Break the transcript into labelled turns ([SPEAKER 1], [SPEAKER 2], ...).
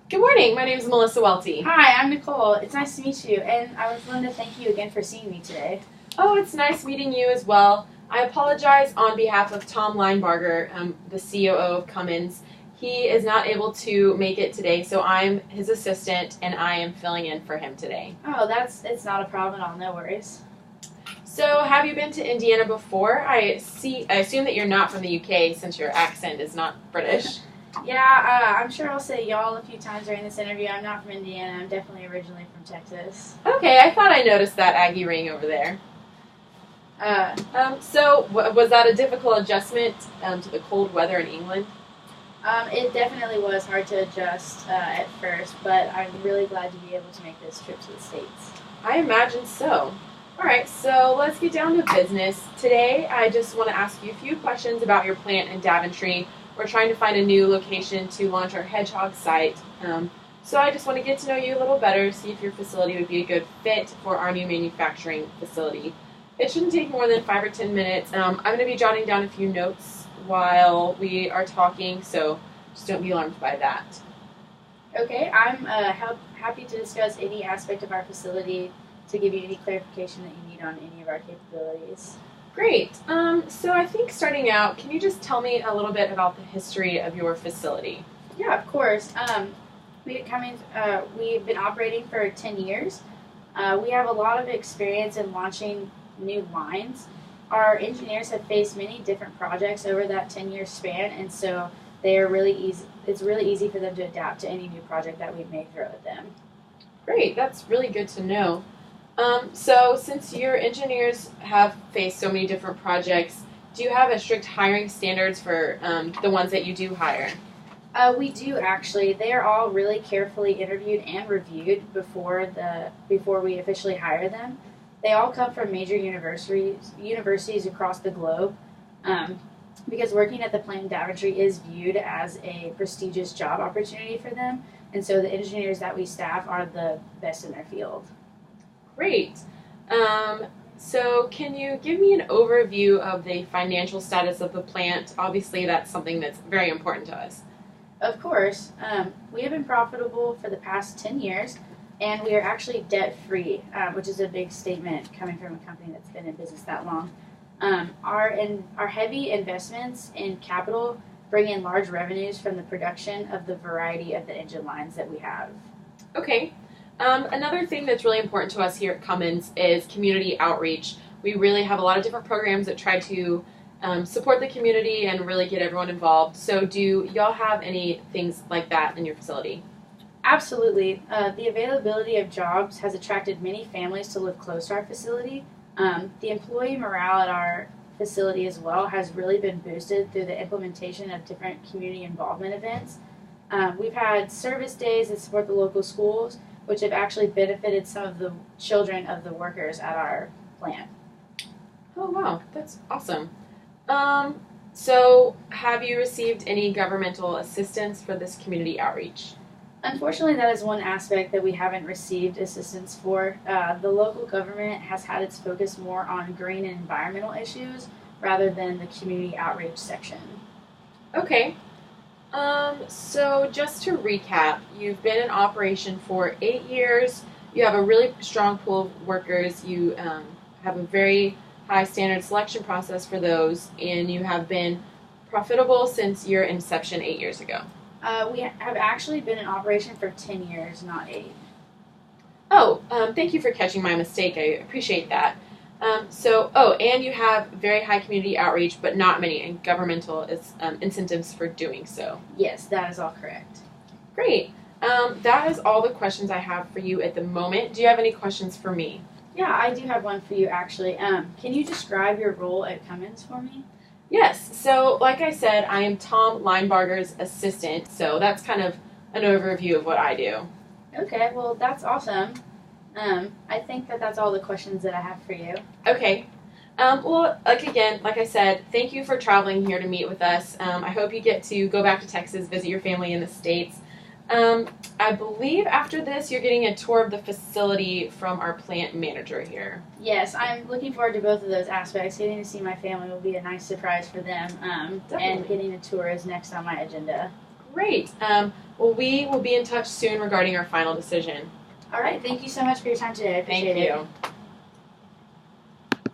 [SPEAKER 1] Good morning. My name is Melissa Welty.
[SPEAKER 2] Hi, I'm Nicole. It's nice to meet you, and I was wanting to thank you again for seeing me today.
[SPEAKER 1] Oh, it's nice meeting you as well. I apologize on behalf of Tom Linebarger, the COO of Cummins. He is not able to make it today, so I'm his assistant, and I am filling in for him today.
[SPEAKER 2] Oh, it's not a problem at all. No worries.
[SPEAKER 1] So, have you been to Indiana before? I assume that you're not from the UK since your accent is not British.
[SPEAKER 2] Yeah, I'm sure I'll say y'all a few times during this interview. I'm not from Indiana. I'm definitely originally from Texas.
[SPEAKER 1] Okay, I thought I noticed that Aggie ring over there. Was that a difficult adjustment to the cold weather in England?
[SPEAKER 2] It definitely was hard to adjust at first, but I'm really glad to be able to make this trip to the States.
[SPEAKER 1] I imagine so. All right, so let's get down to business. Today, I just want to ask you a few questions about your plant in Daventry. We're trying to find a new location to launch our Hedgehog site. So I just want to get to know you a little better, see if your facility would be a good fit for our new manufacturing facility. It shouldn't take more than 5 or 10 minutes. I'm going to be jotting down a few notes while we are talking, so just don't be alarmed by that.
[SPEAKER 2] Okay, I'm happy to discuss any aspect of our facility to give you any clarification that you need on any of our capabilities.
[SPEAKER 1] Great. So I think starting out, can you just tell me a little bit about the history of your facility?
[SPEAKER 2] Yeah, of course. We've been operating for 10 years. We have a lot of experience in launching new lines. Our engineers have faced many different projects over that 10-year span, and so they are really easy. It's really easy for them to adapt to any new project that we may throw at them.
[SPEAKER 1] Great. That's really good to know. So since your engineers have faced so many different projects, do you have a strict hiring standards for the ones that you do hire?
[SPEAKER 2] We do actually. They are all really carefully interviewed and reviewed before we officially hire them. They all come from major universities across the globe, because working at the plant in Daventry is viewed as a prestigious job opportunity for them, and so the engineers that we staff are the best in their field.
[SPEAKER 1] Great. So can you give me an overview of the financial status of the plant? Obviously, that's something that's very important to us.
[SPEAKER 2] Of course. We have been profitable for the past 10 years, and we are actually debt-free, which is a big statement coming from a company that's been in business that long. Our heavy investments in capital bring in large revenues from the production of the variety of the engine lines that we have.
[SPEAKER 1] Okay. Another thing that's really important to us here at Cummins is community outreach. We really have a lot of different programs that try to support the community and really get everyone involved. So do y'all have any things like that in your facility?
[SPEAKER 2] Absolutely. The availability of jobs has attracted many families to live close to our facility. The employee morale at our facility as well has really been boosted through the implementation of different community involvement events. We've had service days that support the local schools, which have actually benefited some of the children of the workers at our plant.
[SPEAKER 1] Oh, wow. That's awesome. So have you received any governmental assistance for this community outreach?
[SPEAKER 2] Unfortunately, that is one aspect that we haven't received assistance for. The local government has had its focus more on green and environmental issues rather than the community outreach section.
[SPEAKER 1] Okay. So just to recap, you've been in operation for 8 years. You have a really strong pool of workers. You have a very high standard selection process for those, and you have been profitable since your inception 8 years ago.
[SPEAKER 2] We have actually been in operation for 10 years, not 8.
[SPEAKER 1] Oh, thank you for catching my mistake. I appreciate that. And you have very high community outreach, but not many governmental incentives for doing so.
[SPEAKER 2] Yes, that is all correct.
[SPEAKER 1] Great. That is all the questions I have for you at the moment. Do you have any questions for me?
[SPEAKER 2] Yeah, I do have one for you actually. Can you describe your role at Cummins for me?
[SPEAKER 1] Yes. So, like I said, I am Tom Linebarger's assistant, so that's kind of an overview of what I do.
[SPEAKER 2] Okay, well, that's awesome. I think that's all the questions that I have for you.
[SPEAKER 1] Okay. Like I said, thank you for traveling here to meet with us. I hope you get to go back to Texas, visit your family in the States. I believe after this, you're getting a tour of the facility from our plant manager here.
[SPEAKER 2] Yes, I'm looking forward to both of those aspects. Getting to see my family will be a nice surprise for them, and getting a tour is next on my agenda.
[SPEAKER 1] Great. Well, we will be in touch soon regarding our final decision.
[SPEAKER 2] All right. Thank you so much for your time today. I appreciate
[SPEAKER 1] Thank
[SPEAKER 2] it.
[SPEAKER 1] you.